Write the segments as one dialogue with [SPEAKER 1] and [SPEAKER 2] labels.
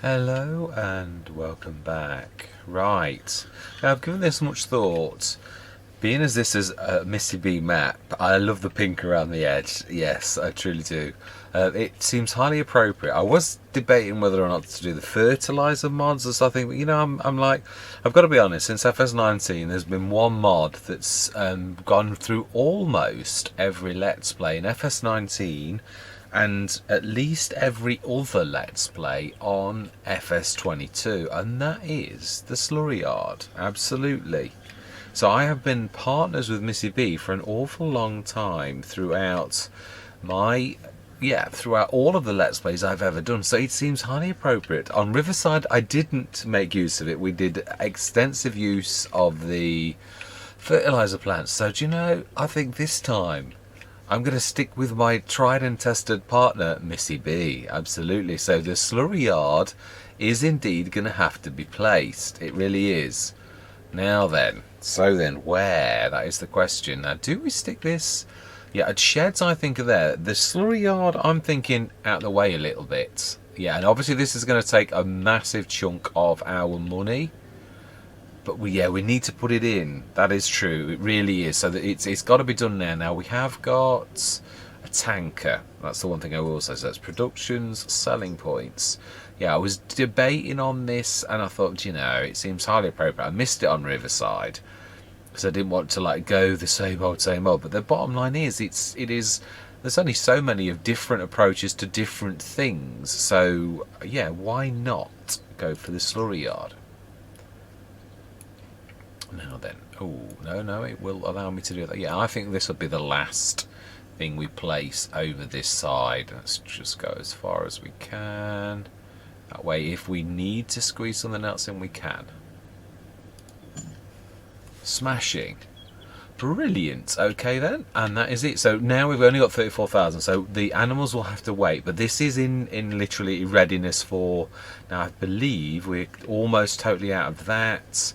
[SPEAKER 1] Hello and welcome back. Right, now I've given this much thought. Being as this is a Missy B map, I love the pink around the edge. Yes, I truly do. It seems highly appropriate. I was debating whether or not to do the fertilizer mods or something, but I'm like, I've got to be honest. Since FS19, there's been one mod that's gone through almost every Let's Play in FS19 and at least every other Let's Play on FS22, and that is the Slurry Yard. Absolutely. So I have been partners with Missy B for an awful long time throughout throughout all of the Let's Plays I've ever done. So it seems highly appropriate. On Riverside, I didn't make use of it. We did extensive use of the fertilizer plants. So do you know, I think this time I'm going to stick with my tried and tested partner, Missy B. Absolutely. So the Slurry Yard is indeed going to have to be placed. It really is. Now then, where? That is the question. Now, do we stick this? Yeah, at sheds, I think, are there. The Slurry Yard, I'm thinking out the way a little bit. Yeah, and obviously this is going to take a massive chunk of our money. But we need to put it in. That is true. It really is. So that it's got to be done now. Now, we have got a tanker. That's the one thing I will say. So that's productions, selling points. Yeah, I was debating on this and I thought, it seems highly appropriate. I missed it on Riverside because I didn't want to go the same old, same old. But the bottom line is, there's only so many of different approaches to different things. So, yeah, why not go for the Slurry Yard? Now then, no, it will allow me to do that. Yeah, I think this will be the last thing we place over this side. Let's just go as far as we can. That way, if we need to squeeze something else in, we can. Smashing. Brilliant. Okay then, and that is it. So now we've only got 34,000. So the animals will have to wait, but this is in literally readiness for. Now I believe we're almost totally out of that.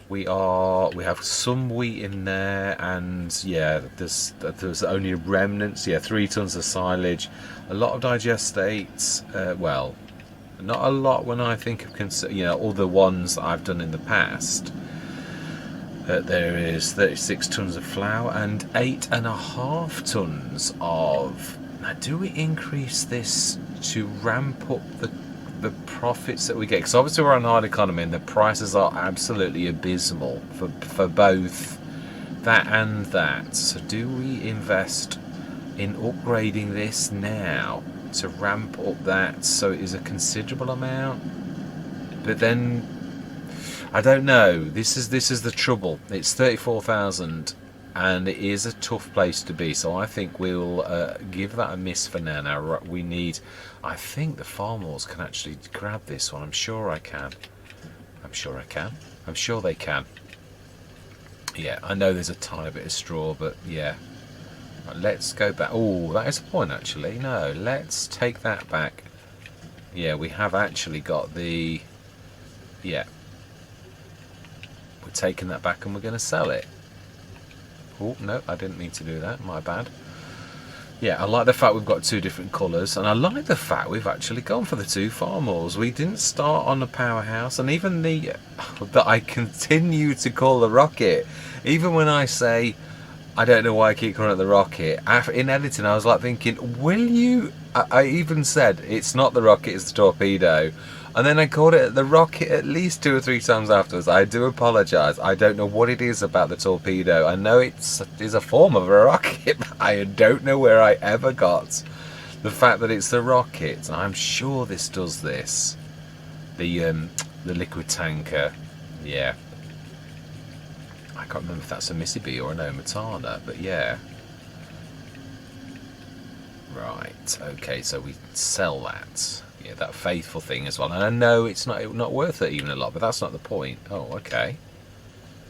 [SPEAKER 1] We have some wheat in there, and yeah, there's only remnants. Yeah, 3 tons of silage, a lot of digestates. Well, not a lot when I think of all the ones that I've done in the past. There is 36 tons of flour and 8.5 tons of. Now, do we increase this to ramp up the profits that we get? Because obviously we're on hard economy and the prices are absolutely abysmal for both that and that. So do we invest in upgrading this now to ramp up that so it is a considerable amount? But then I don't know. This is the trouble. It's 34,000 and it is a tough place to be, so I think we'll give that a miss for now. Now we need, I think the farmers can actually grab this one. I'm sure I can. I'm sure they can. Yeah, I know there's a tiny bit of straw, but yeah. Right, let's go back. Oh, that is a point actually. No, let's take that back. Yeah, we have actually got the. Yeah, we're taking that back and we're going to sell it. Oh, no, I didn't mean to do that. My bad. Yeah, I like the fact we've got 2 different colours, and I like the fact we've actually gone for the 2 farmers. We didn't start on the powerhouse, and even that I continue to call the rocket. Even when I say, I don't know why I keep calling it the rocket, in editing I was like thinking, will you? I even said, it's not the rocket, it's the torpedo. And then I called it the rocket at least 2 or 3 times afterwards. I do apologise. I don't know what it is about the torpedo. I know it is a form of a rocket, but I don't know where I ever got the fact that it's the rocket. I'm sure this does this. The liquid tanker. Yeah. I can't remember if that's a Missy B or an Omatana, but yeah. Right. Okay, so we sell that. Yeah, that faithful thing as well. And I know it's not worth it even a lot, but that's not the point. Oh, okay.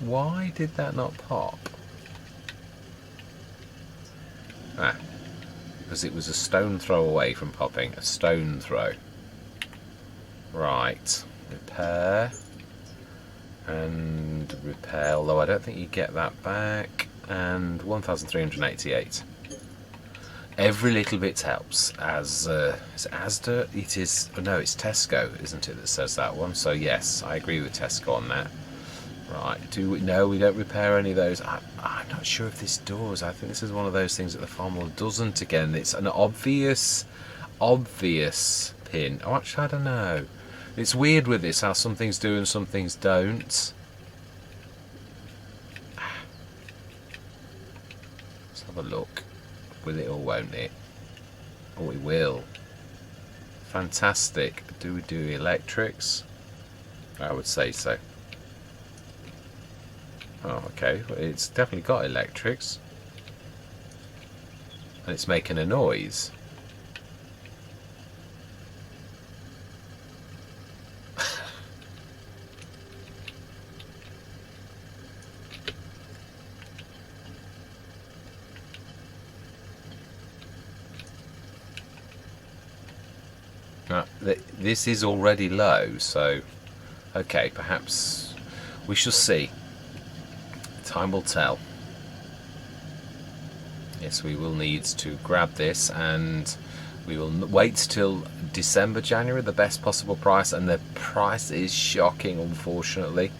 [SPEAKER 1] Why did that not pop? Ah, because it was a stone throw away from popping. A stone throw. Right. Repair. And repair, although I don't think you get that back. And 1,388. Every little bit helps. As is it Asda? It is. No, it's Tesco, isn't it? That says that one. So yes, I agree with Tesco on that. Right. Do we? No, we don't repair any of those. I'm not sure if this does. I think this is one of those things that the Farmwell doesn't. Again, it's an obvious pin. Oh, actually, I don't know. It's weird with this how some things do and some things don't. Let's have a look. Will it or won't it? Oh, it will. Fantastic. Do we do electrics? I would say so. Oh, okay. Well, it's definitely got electrics. And it's making a noise. This is already low, so okay, perhaps we shall see. Time will tell. Yes, we will need to grab this, and we will wait till December, January, the best possible price, and the price is shocking, unfortunately.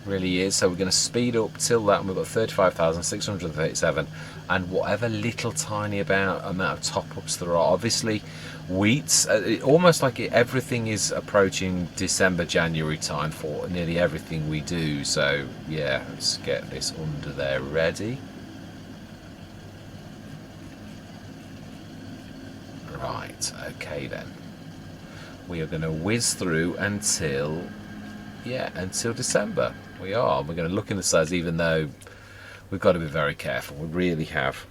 [SPEAKER 1] Really is. So we're going to speed up till that, and we've got 35,637, and whatever little tiny amount of top-ups there are. Obviously, wheats, almost like everything is approaching December, January time for nearly everything we do. So yeah, let's get this under there ready. Right, okay then. We are going to whiz through until December. We're going to look in the size, even though we've got to be very careful. We really have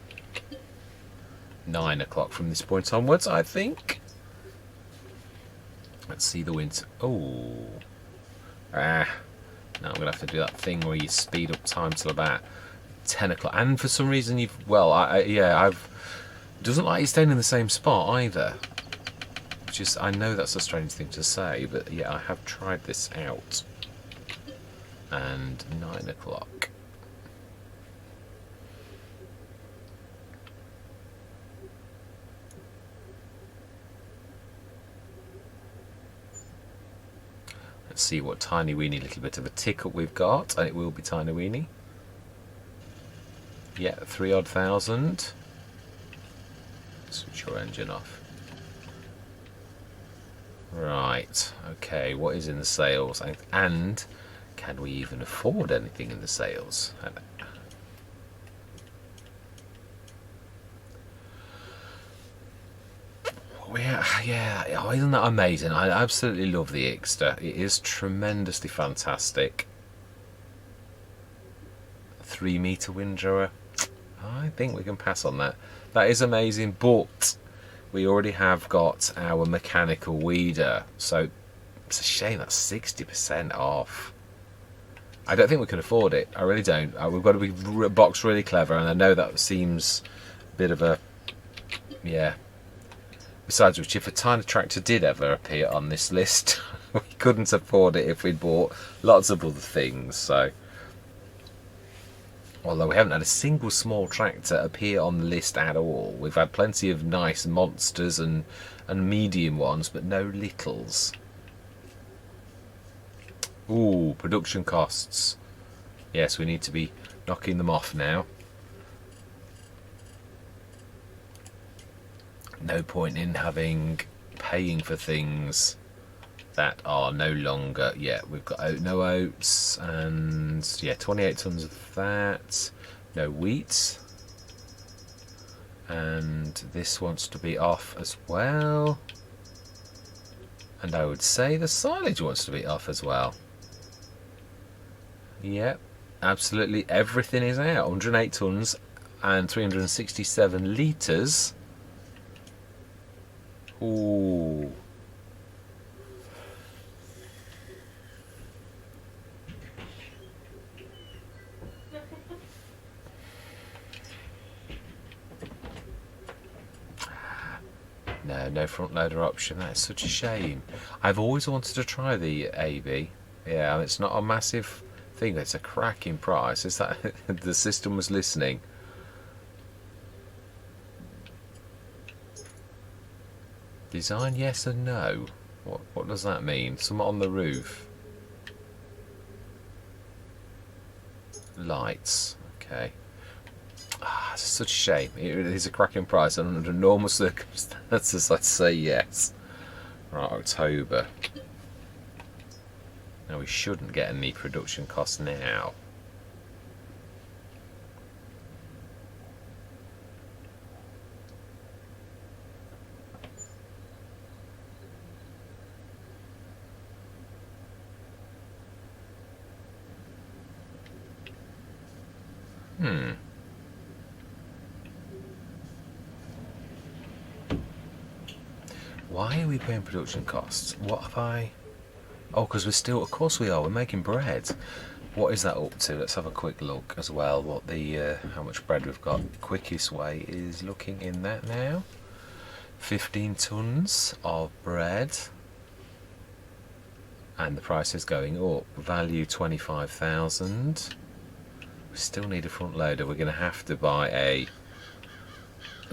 [SPEAKER 1] 9 o'clock from this point onwards, I think. Let's see the winter. Oh, now I'm going to have to do that thing where you speed up time till about 10 o'clock. And for some reason I've doesn't like you staying in the same spot either. Which is, I know that's a strange thing to say, but yeah, I have tried this out. And 9 o'clock. Let's see what tiny weeny little bit of a tick up we've got, and it will be tiny weeny. Yeah, 3 odd thousand. Switch your engine off. Right, okay, what is in the sales? And can we even afford anything in the sales? Yeah, isn't that amazing? I absolutely love the Ixter. It is tremendously fantastic. 3 meter windrower. I think we can pass on that. That is amazing, but we already have got our mechanical weeder, so it's a shame that's 60% off. I don't think we can afford it. I really don't. We've got to be boxed really clever, and I know that seems a bit of a, yeah. Besides which, if a tiny tractor did ever appear on this list, we couldn't afford it if we'd bought lots of other things. So, although we haven't had a single small tractor appear on the list at all, we've had plenty of nice monsters and medium ones, but no littles. Ooh, production costs. Yes, we need to be knocking them off now. No point in paying for things that are no longer. Yeah, we've got no oats, and yeah, 28 tons of that. No wheat, and this wants to be off as well. And I would say the silage wants to be off as well. Yep, absolutely everything is out. 108 tons and 367 litres. Ooh. No front loader option. That is such a shame. I've always wanted to try the AB. Yeah, it's not a massive thing. It's a cracking price. Is that the system was listening? Design yes and no. What does that mean? Some on the roof. Lights. Okay. Ah, it's such a shame. It is a cracking price, and under normal circumstances, I'd say yes. Right, October. Now we shouldn't get any production costs now. Why are we paying production costs? What have I... Oh, because we're still... Of course we are. We're making bread. What is that up to? Let's have a quick look as well. What the how much bread we've got. Quickest way is looking in that now. 15 tons of bread. And the price is going up. Value 25,000. We still need a front loader. We're going to have to buy a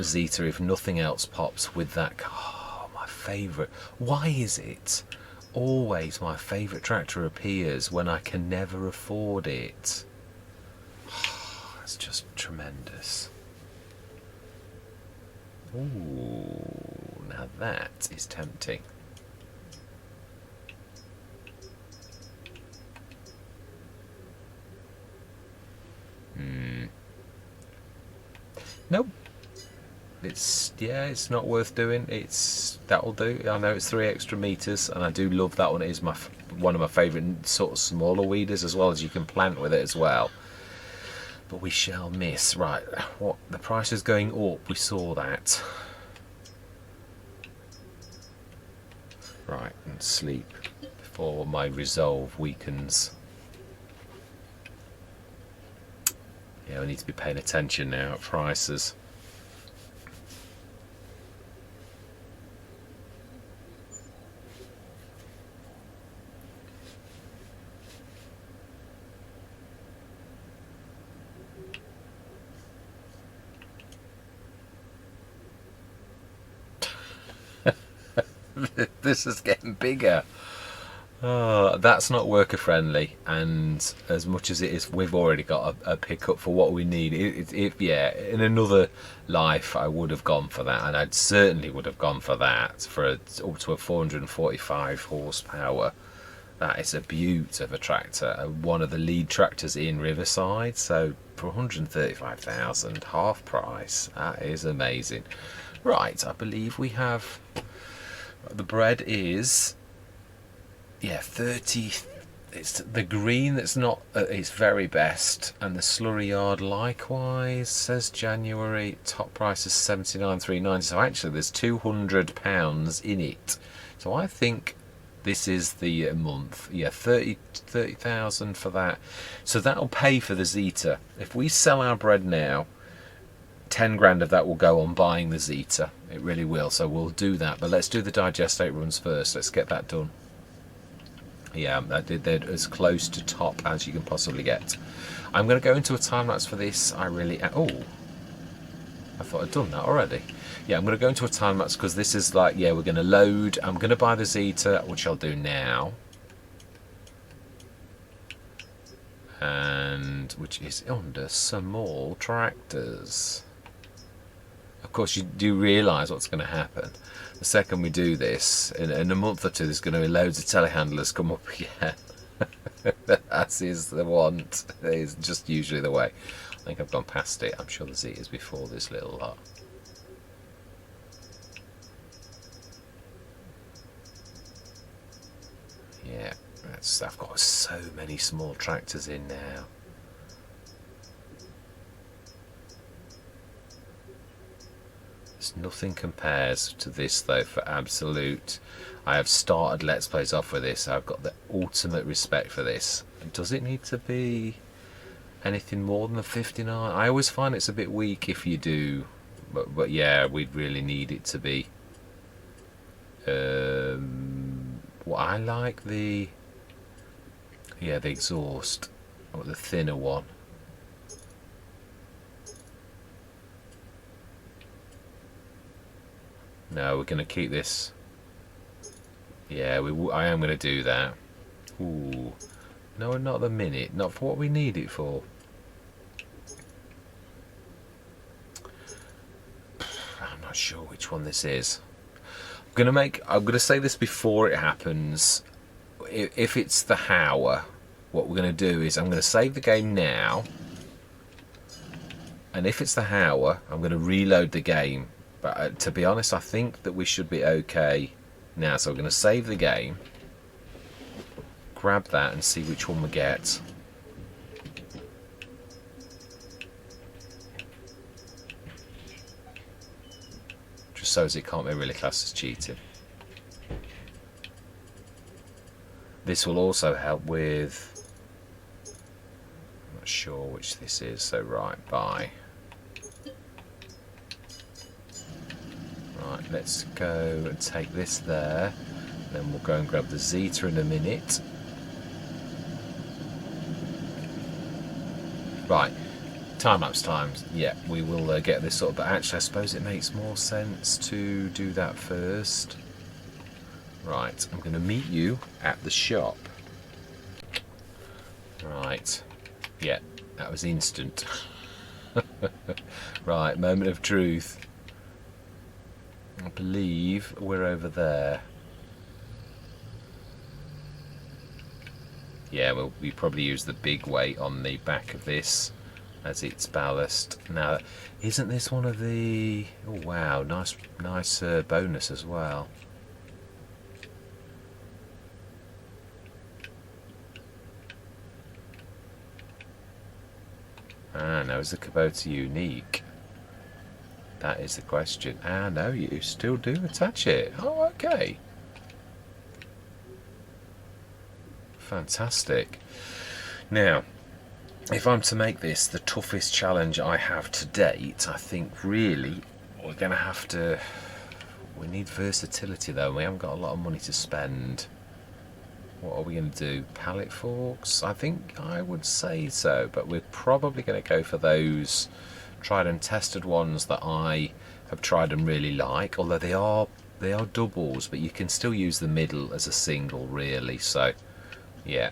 [SPEAKER 1] Zeta if nothing else pops with that car. Favourite. Why is it always my favourite tractor appears when I can never afford it? It's just tremendous. Ooh, now that is tempting. Nope. It's not worth doing. That'll do. I know it's 3 extra meters, and I do love that one. It is one of my favourite sort of smaller weeders, as well as you can plant with it as well. But we shall miss. Right, what the price is going up. We saw that. Right, and sleep before my resolve weakens. Yeah, we need to be paying attention now at prices. This is getting bigger. That's not worker friendly, and as much as it is, we've already got a pickup for what we need. Yeah, in another life I would have gone for that, and I'd certainly would have gone for that for up to a 445 horsepower. That is a beaut of a tractor, one of the lead tractors in Riverside. So for 135,000, half price, that is amazing. Right, I believe we have. The bread is, yeah, 30. It's the green that's not its very best, and the slurry yard likewise says January. Top price is 79,390. So actually, there's £200 in it. So I think this is the month. Yeah, 30,000 for that. So that'll pay for the Zeta. If we sell our bread now, 10 grand of that will go on buying the Zeta. It really will. So we'll do that. But let's do the digestate runs first. Let's get that done. Yeah, they're as close to top as you can possibly get. I'm going to go into a time lapse for this. I thought I'd done that already. Yeah, I'm going to go into a time lapse because this is like, yeah, we're going to load. I'm going to buy the Zeta, which I'll do now. And which is under small tractors. Of course, you do realise what's going to happen. The second we do this, in a month or two, there's going to be loads of telehandlers come up again. That is the want. It's just usually the way. I think I've gone past it. I'm sure the Z is before this little lot. Yeah, I've got so many small tractors in now. Nothing compares to this though for absolute. I have started Let's Plays off with this. I've got the ultimate respect for this. Does it need to be anything more than a 59? I always find it's a bit weak if you do, but yeah, we'd really need it to be. Well, I like the exhaust, or the thinner one. No, we're going to keep this. Yeah, I am going to do that. Ooh. No, not the minute. Not for what we need it for. I'm not sure which one this is. I'm going to say this before it happens. If it's the Hower, what we're going to do is I'm going to save the game now. And if it's the Hower, I'm going to reload the game. But to be honest, I think that we should be okay now. So we're going to save the game. Grab that and see which one we get. Just so as it can't be really classed as cheating. This will also help with... I'm not sure which this is, so right, buy. Right, let's go and take this there. Then we'll go and grab the Zeta in a minute. Right, time-lapse times. Yeah, we will get this sort of... But actually, I suppose it makes more sense to do that first. Right, I'm going to meet you at the shop. Right. Yeah, that was instant. Right, moment of truth. I believe we're over there. Yeah, we probably use the big weight on the back of this as its ballast. Now, isn't this one of the... Oh, wow, nice bonus as well. Ah, no, is the Kubota unique? That is the question. Ah, no, you still do attach it. Oh, okay. Fantastic. Now, if I'm to make this the toughest challenge I have to date, I think really we're going to have to... We need versatility though. We haven't got a lot of money to spend. What are we going to do? Pallet forks? I think I would say so, but we're probably going to go for those tried and tested ones that I have tried and really like. Although they are doubles, but you can still use the middle as a single, really. So, yeah,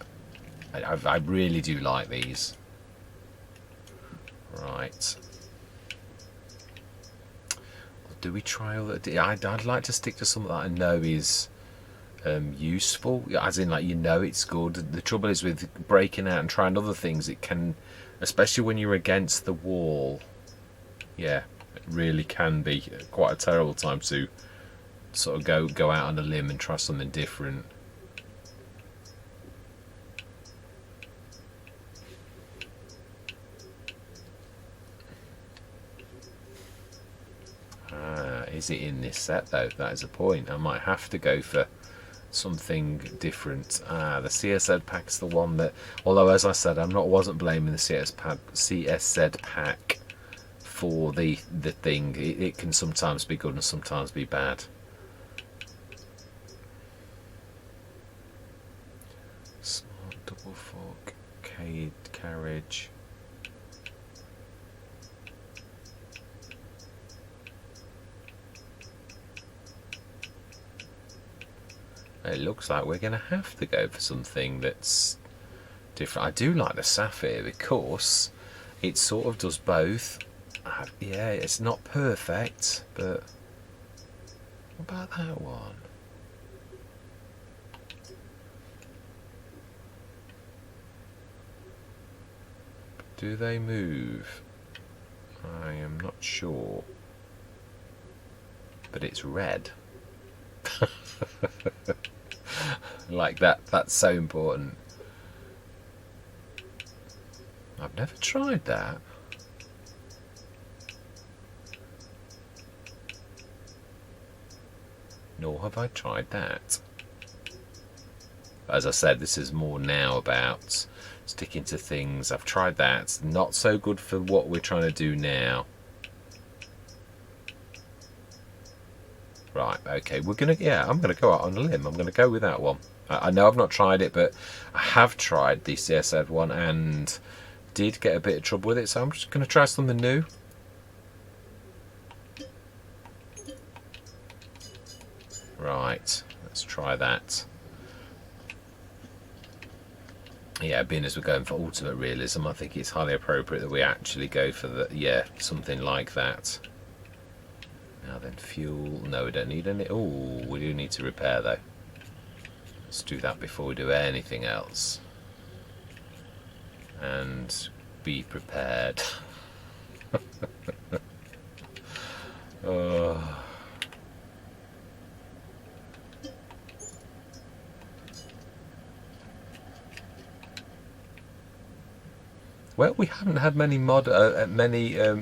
[SPEAKER 1] I really do like these. Right. Do we try all that? I'd like to stick to something that I know is useful, as in, like, you know it's good. The trouble is with breaking out and trying other things, it can, especially when you're against the wall, yeah, it really can be quite a terrible time to sort of go out on a limb and try something different. Is it in this set though? That is a point. I might have to go for something different. The CSZ pack's the one that, although as I said, wasn't blaming the CSZ pack for the thing. It can sometimes be good and sometimes be bad. Smart double fork carriage. It looks like we're going to have to go for something that's different. I do like the sapphire because it sort of does both. Yeah, it's not perfect, but what about that one? Do they move? I am not sure. But it's red. Like that's so important. I've never tried that. Nor have I tried that. As I said, this is more now about sticking to things. I've tried that. Not so good for what we're trying to do now. Right, okay, I'm going to go out on a limb. I'm going to go with that one. I know I've not tried it, but I have tried the CSZ one and did get a bit of trouble with it, so I'm just going to try something new. Right, let's try that. Yeah, being as we're going for ultimate realism, I think it's highly appropriate that we actually go for the, yeah, something like that. Now then, fuel. No, we don't need any. Oh, we do need to repair though. Let's do that before we do anything else. And be prepared. Oh. Well, we haven't had many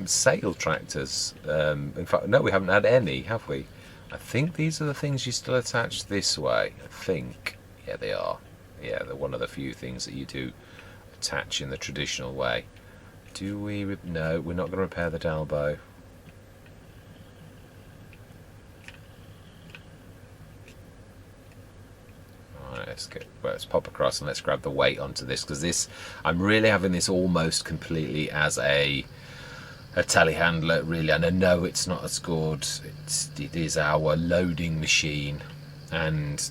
[SPEAKER 1] sail tractors. In fact, no, we haven't had any, have we? I think these are the things you still attach this way. I think, yeah, they are. Yeah, they're one of the few things that you do attach in the traditional way. Do we? No, we're not going to repair the Dalbo. Let's pop across and let's grab the weight onto this, because this, I'm really having this almost completely as a telehandler, really, and I know it's not as good. It is our loading machine, and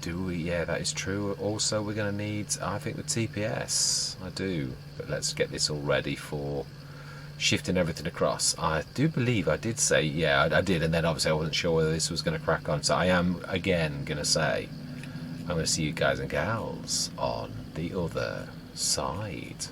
[SPEAKER 1] do we? Yeah, that is true. Also, we're going to need, I think, the TPS. I do, but let's get this all ready for shifting everything across. I do believe I did say, yeah, I did, and then obviously I wasn't sure whether this was going to crack on, so I am again going to say I'm going to see you guys and gals on the other side.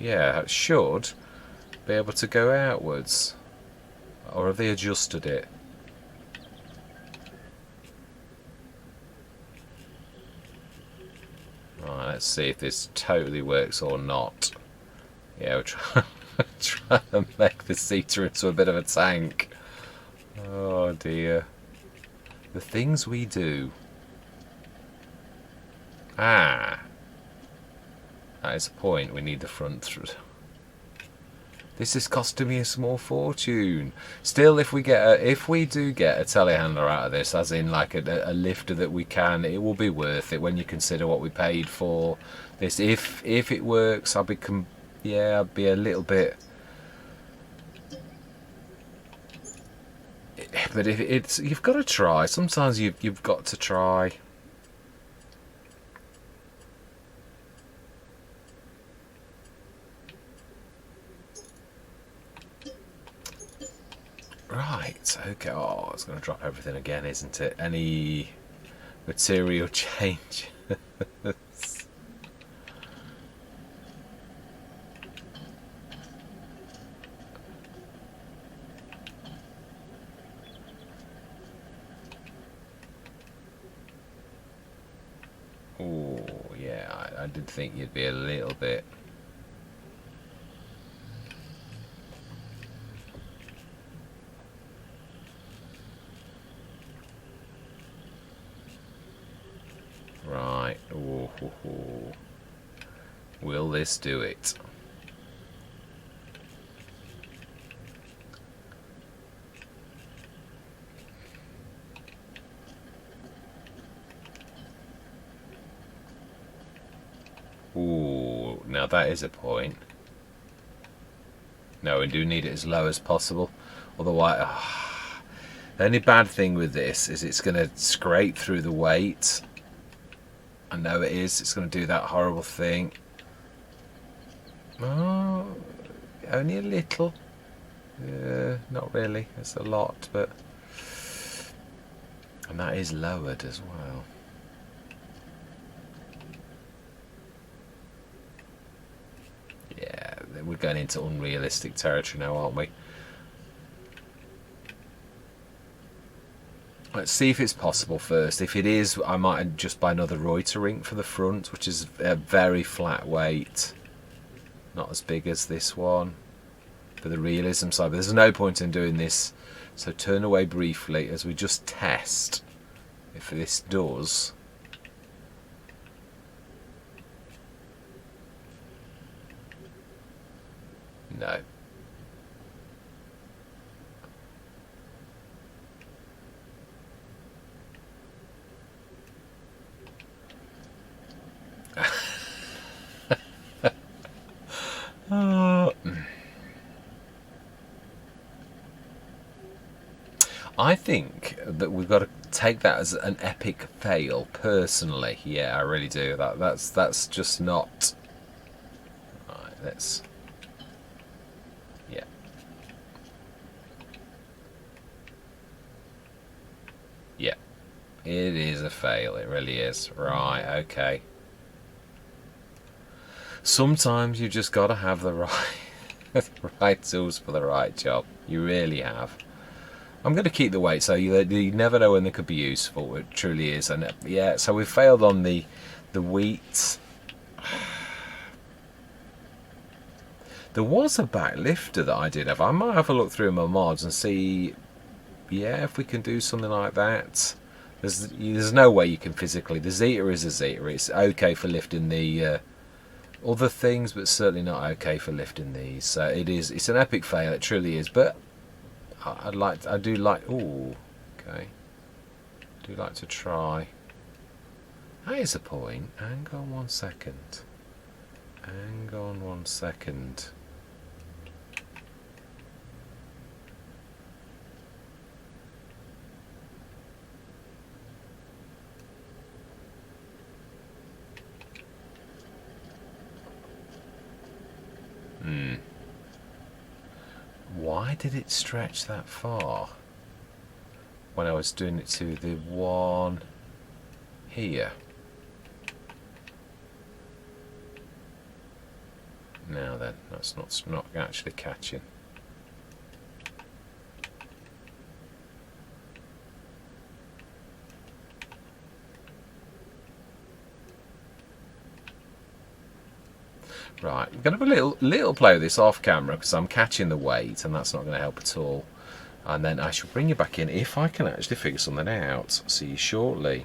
[SPEAKER 1] Yeah, it should be able to go outwards. Or have they adjusted it? Right, let's see if this totally works or not. Yeah, we're trying to make the seater into a bit of a tank. Oh dear. The things we do. Ah. That is the point. We need the front through. This is costing me a small fortune. Still, if we do get a telehandler out of this, as in like a lifter that we can, it will be worth it when you consider what we paid for this. If it works, I'd be a little bit. But if it's, you've got to try. Sometimes you've got to try. Right, okay. Oh, it's going to drop everything again, isn't it? Any material change? Oh, yeah, I did think you'd be a little bit. Right. Ooh, hoo, hoo. Will this do it? Ooh, now that is a point. No, we do need it as low as possible. Otherwise, the only bad thing with this is it's going to scrape through the weight. I know it is. It's going to do that horrible thing. Oh, only a little. Not really. It's a lot, but... And that is lowered as well. Yeah, we're going into unrealistic territory now, aren't we? Let's see if it's possible first. If it is, I might just buy another Reuter rink for the front, which is a very flat weight. Not as big as this one for the realism side, but there's no point in doing this. So turn away briefly as we just test if this does. No. I think that we've got to take that as an epic fail, personally. Yeah, I really do. That's just not. Right, let's. Yeah. Yeah. It is a fail. It really is. Right. Okay. Sometimes you just got to have the right tools for the right job. You really have. I'm going to keep the weight, so you never know when they could be useful. It truly is. And yeah, so we failed on the wheat. There was a back lifter that I did have. I might have a look through my mods and see, yeah, if we can do something like that. There's no way you can physically. The Zeta is a Zeta. It's okay for lifting the other things, but certainly not okay for lifting these. So it's an epic fail. It truly is. But I do like. Ooh, okay. I do like to try. That is a point. Hang on 1 second. Hang on 1 second. Why did it stretch that far when I was doing it to the one here? Now then, that's not actually catching. Right, I'm going to have a little play with this off camera because I'm catching the weight and that's not going to help at all. And then I shall bring you back in if I can actually figure something out. See you shortly.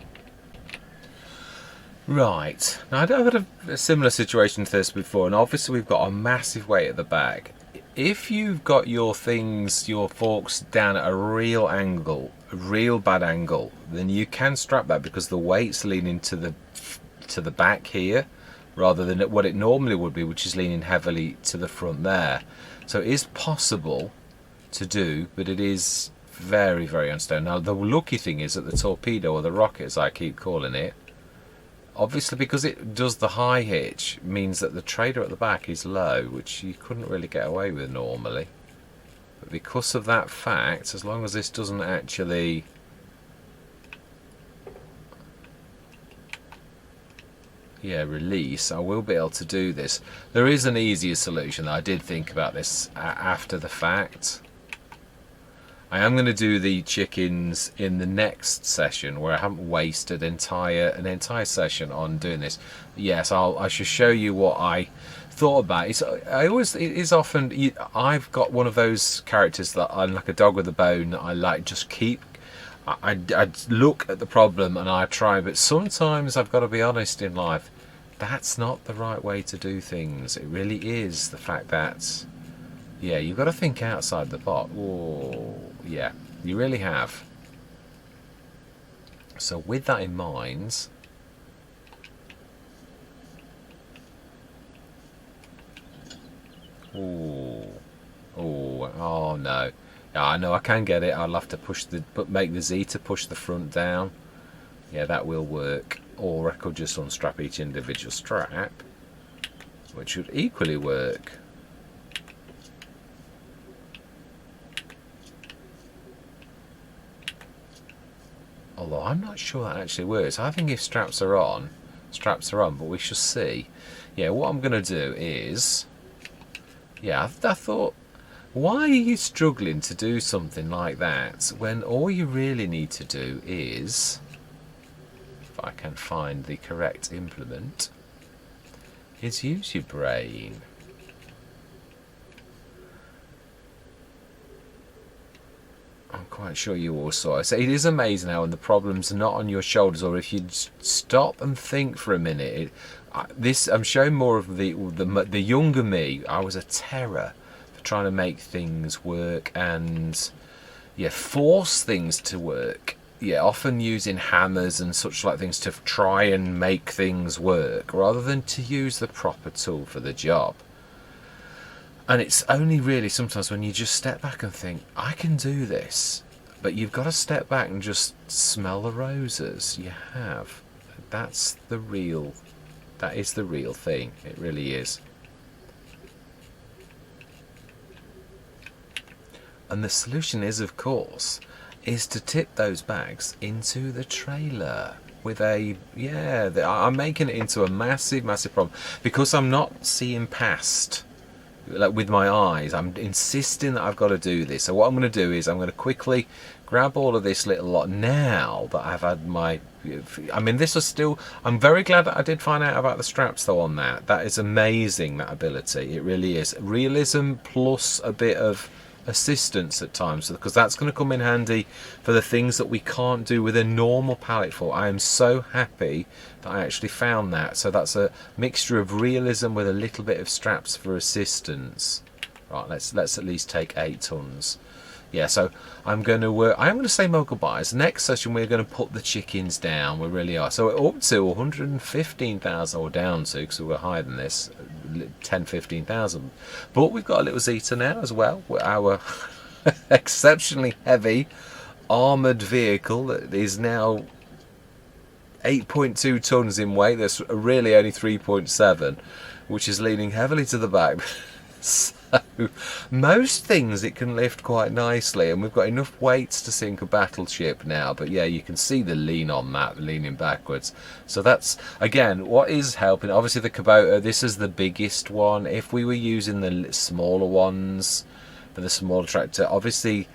[SPEAKER 1] Right, now I've had a similar situation to this before, and obviously we've got a massive weight at the back. If you've got your forks down at a real angle, a real bad angle, then you can strap that because the weight's leaning to the back here, rather than what it normally would be, which is leaning heavily to the front there. So it is possible to do, but it is very, very unstable. Now the lucky thing is that the torpedo, or the rocket as I keep calling it, obviously because it does the high hitch, means that the trailer at the back is low, which you couldn't really get away with normally. But because of that fact, as long as this doesn't actually release, I will be able to do this. There is an easier solution. I did think about this after the fact. I am going to do the chickens in the next session, where I haven't wasted an entire session on doing this. Yes, I should show you what I thought about. I've got one of those characters that I'm like a dog with a bone. I like just keep. I look at the problem and I try, but sometimes I've got to be honest in life. That's not the right way to do things. It really is the fact that, yeah, you've got to think outside the box. Oh, yeah, you really have. So with that in mind, oh no. Yeah, I know I can get it. I'll have to make the Z to push the front down. Yeah, that will work. Or I could just unstrap each individual strap, which would equally work. Although I'm not sure that actually works. I think if straps are on, but we shall see. Yeah, what I'm going to do is, yeah, I thought, why are you struggling to do something like that when all you really need to do is, if I can find the correct implement, is use your brain. I'm quite sure you all saw it. So it is amazing how when the problem's not on your shoulders, or if you stop and think for a minute. I'm showing more of the younger me. I was a terror for trying to make things work and, yeah, force things to work. Yeah, often using hammers and such like things to try and make things work, rather than to use the proper tool for the job. And it's only really sometimes when you just step back and think, I can do this. But you've got to step back and just smell the roses. You have. That is the real thing. It really is. And the solution is, of course, is to tip those bags into the trailer with I'm making it into a massive problem because I'm not seeing past, like, with my eyes. I'm insisting that I've got to do this. So what I'm going to do is I'm going to quickly grab all of this little lot now that I've had my, I mean, this was still, I'm very glad that I did find out about the straps though on that. That is amazing, that ability. It really is. Realism plus a bit of assistance at times, because that's going to come in handy for the things that we can't do with a normal pallet fork. I am so happy that I actually found that. So that's a mixture of realism with a little bit of straps for assistance. Right, let's at least take 8 tons. Yeah, so I'm going to say my goodbyes. Next session we're going to put the chickens down. We really are. So we're up to 115,000, or down to, because we were higher than this, 15,000. But we've got a little Zeta now as well. Our exceptionally heavy armoured vehicle that is now 8.2 tons in weight. That's really only 3.7, which is leaning heavily to the back. Most things it can lift quite nicely, and we've got enough weights to sink a battleship now. But yeah, you can see the lean on that, leaning backwards. So that's, again, what is helping. Obviously the Kubota, this is the biggest one. If we were using the smaller ones for the smaller tractor, obviously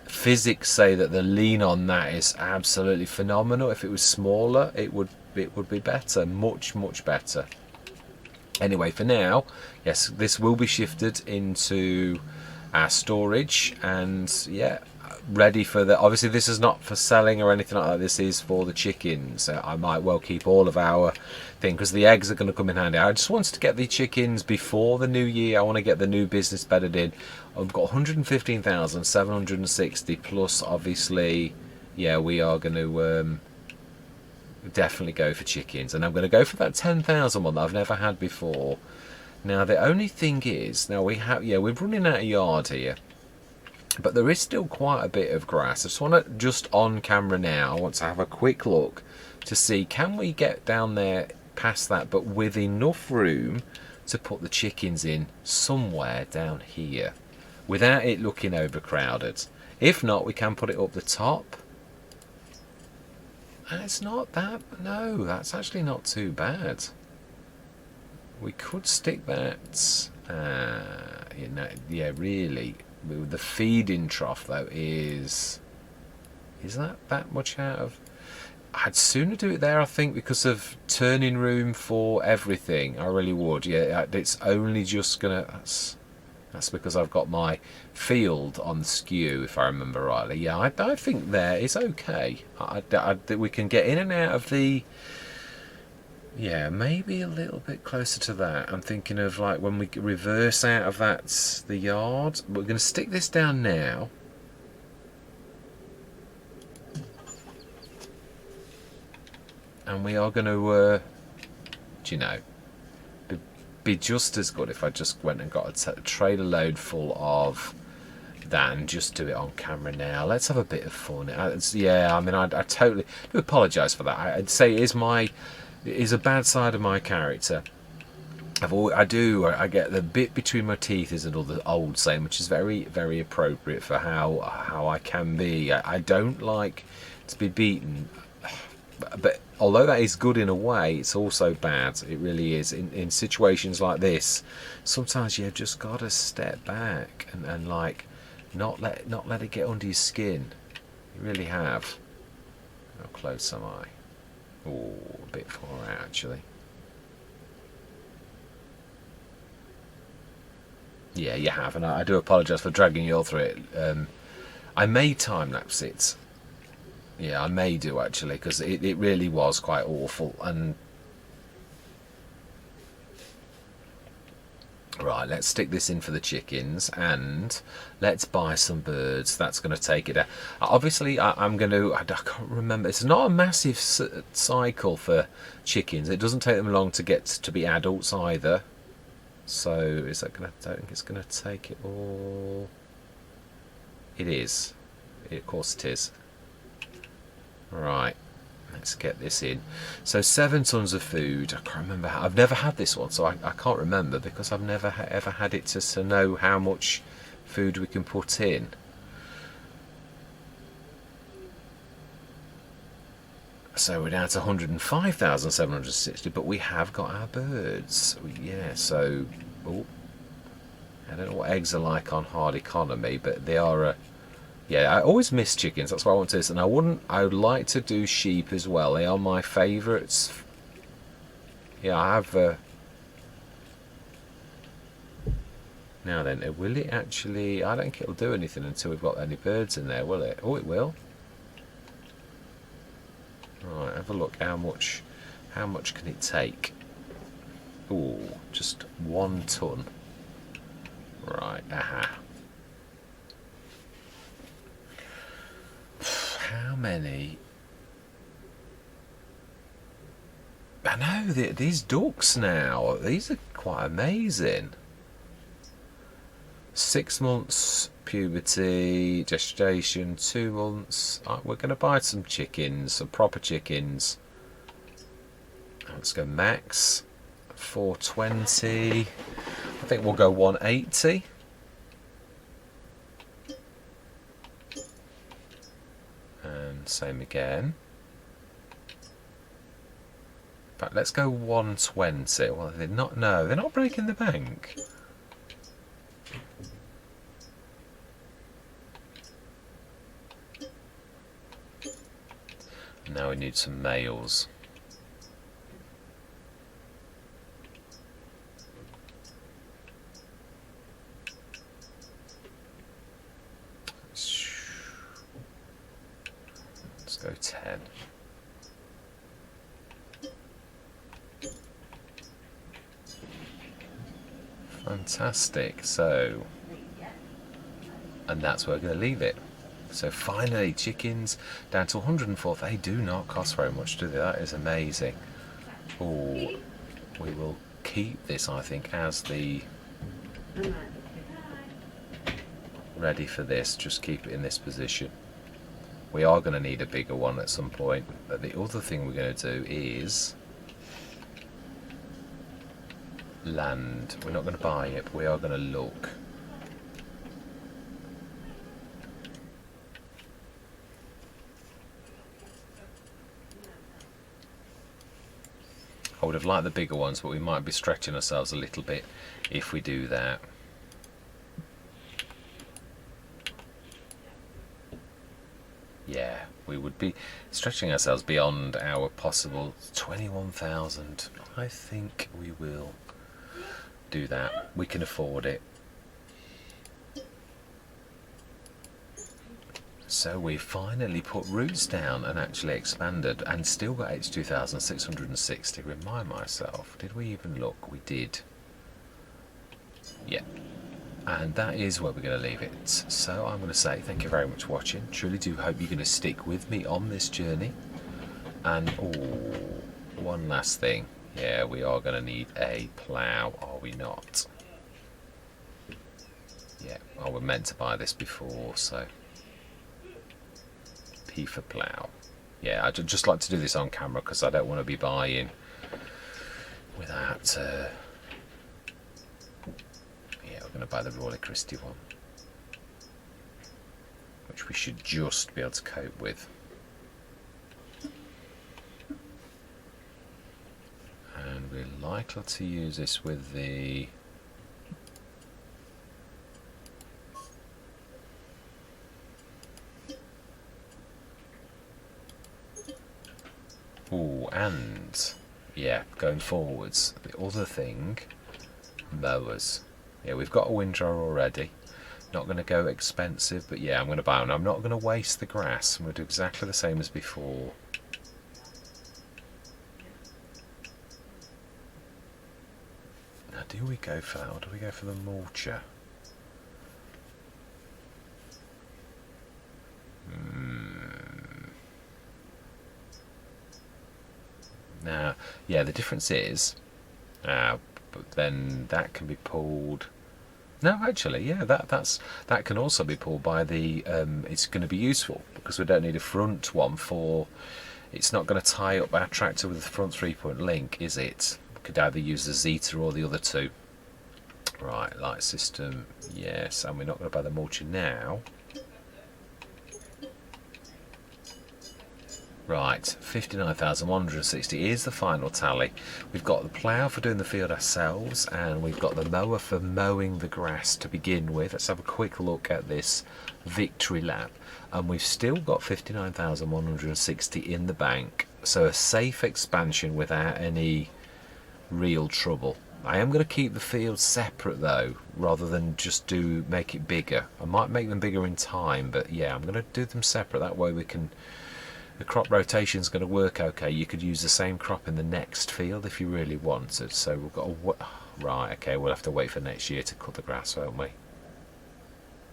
[SPEAKER 1] physics say that the lean on that is absolutely phenomenal. If it was smaller, it would be better, much better. Anyway, for now, yes, this will be shifted into our storage, and yeah, ready for the, obviously this is not for selling or anything like that, this is for the chickens. I might well keep all of our thing because the eggs are going to come in handy. I just wanted to get the chickens before the new year. I want to get the new business bedded in. I've got 115,760 plus, obviously, yeah, we are going to definitely go for chickens, and I'm going to go for that 10,000 one that I've never had before. Now the only thing is, now we have, yeah, we're running out of yard here, but there is still quite a bit of grass. I just want to, just on camera now, I want to have a quick look to see, can we get down there past that, but with enough room to put the chickens in somewhere down here without it looking overcrowded. If not, we can put it up the top. It's not that, no, that's actually not too bad. We could stick that, you know, yeah, really. The feeding trough though is that much out of, I'd sooner do it there, I think, because of turning room for everything. I really would. Yeah, it's only just gonna, that's because I've got my field on the skew, if I remember rightly. Yeah, I think there is okay. We can get in and out of the, yeah, maybe a little bit closer to that. I'm thinking of like when we reverse out of that, the yard. We're going to stick this down now. And we are going to, do you know, be just as good if I just went and got a trailer load full of that and just do it on camera now. Let's have a bit of fun. Yeah, I mean, I totally do apologise for that. I'd say it is a bad side of my character. I get the bit between my teeth is another old saying, which is very, very appropriate for how I can be. I don't like to be beaten. But although that is good in a way, it's also bad. It really is. In situations like this, sometimes you've just got to step back and like not let it get under your skin. You really have. How close am I? Oh, a bit far out actually. Yeah, you have, and I do apologise for dragging you all through it. I may time lapse it. Yeah, I may do actually, because it really was quite awful. And right, let's stick this in for the chickens, and let's buy some birds. That's going to take it out. Obviously, I'm going to, I can't remember, it's not a massive cycle for chickens. It doesn't take them long to get to be adults either. So is that going to, I don't think it's going to take it all. It is. Of course it is. Right, let's get this in. So 7 tons of food. I can't remember how, I've never had this one, so I can't remember, because I've never ever had it to know how much food we can put in. So we're down to 105,760, but we have got our birds. Yeah, so I don't know what eggs are like on hard economy, but they are a, yeah, I always miss chickens. That's why I want to do this, and I would like to do sheep as well. They are my favourites. Yeah, I have. Now then, will it actually? I don't think it'll do anything until we've got any birds in there, will it? Oh, it will. Right, have a look. How much can it take? Oh, just 1 ton. Right. Aha. How many? I know these ducks now, these are quite amazing. 6 months puberty, gestation, 2 months. We're going to buy some chickens, some proper chickens. Let's go max 420. I think we'll go 180. same again. In fact, let's go 120. Well, they're not. No, they're not breaking the bank. Now we need some males. Let's go 10. Fantastic. So, and that's where we're going to leave it. So finally, chickens down to 104. They do not cost very much, do they? That is amazing. Oh, we will keep this, I think, as the ready for this. Just keep it in this position. We are going to need a bigger one at some point. But the other thing we're going to do is land. We're not going to buy it, but we are going to look. I would have liked the bigger ones, but we might be stretching ourselves a little bit if we do that. Yeah, we would be stretching ourselves beyond our possible 21,000. I think we will do that. We can afford it. So we finally put roots down and actually expanded and still got H2660. Remind myself, did we even look? We did. Yeah. And that is where we're going to leave it. So I'm going to say thank you very much for watching. Truly do hope you're going to stick with me on this journey. And one last thing. Yeah, we are going to need a plough, are we not? Yeah, we're meant to buy this before, so P for plough. Yeah, I'd just like to do this on camera because I don't want to be buying without... yeah, we're going to buy the Royal Christie one, which we should just be able to cope with. And we're likely to use this with the and yeah, going forwards, the other thing, mowers. Yeah, we've got a windrower already. Not going to go expensive, but yeah, I'm going to buy one. I'm not going to waste the grass. I'm going to do exactly the same as before. Now, do we go for that, or do we go for the mulcher? Now, yeah, the difference is, but then that can be pulled. No, actually, yeah, that can also be pulled by the. It's going to be useful because we don't need a front one for. It's not going to tie up our tractor with the front 3-point link, is it? We could either use the Zeta or the other two. Right, light system, yes, and we're not going to buy the mulcher now. Right, 59,160 is the final tally. We've got the plough for doing the field ourselves, and we've got the mower for mowing the grass to begin with. Let's have a quick look at this victory lap. And we've still got 59,160 in the bank, so a safe expansion without any real trouble. I am going to keep the fields separate though, rather than just make it bigger. I might make them bigger in time, but yeah, I'm going to do them separate. That way we can... The crop rotation is going to work okay. You could use the same crop in the next field if you really wanted. So we've got a... Right, okay, we'll have to wait for next year to cut the grass, won't we?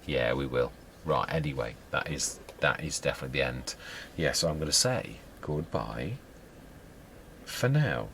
[SPEAKER 1] Yeah, we will. Right, anyway, that is definitely the end. Yeah, so I'm going to say goodbye for now.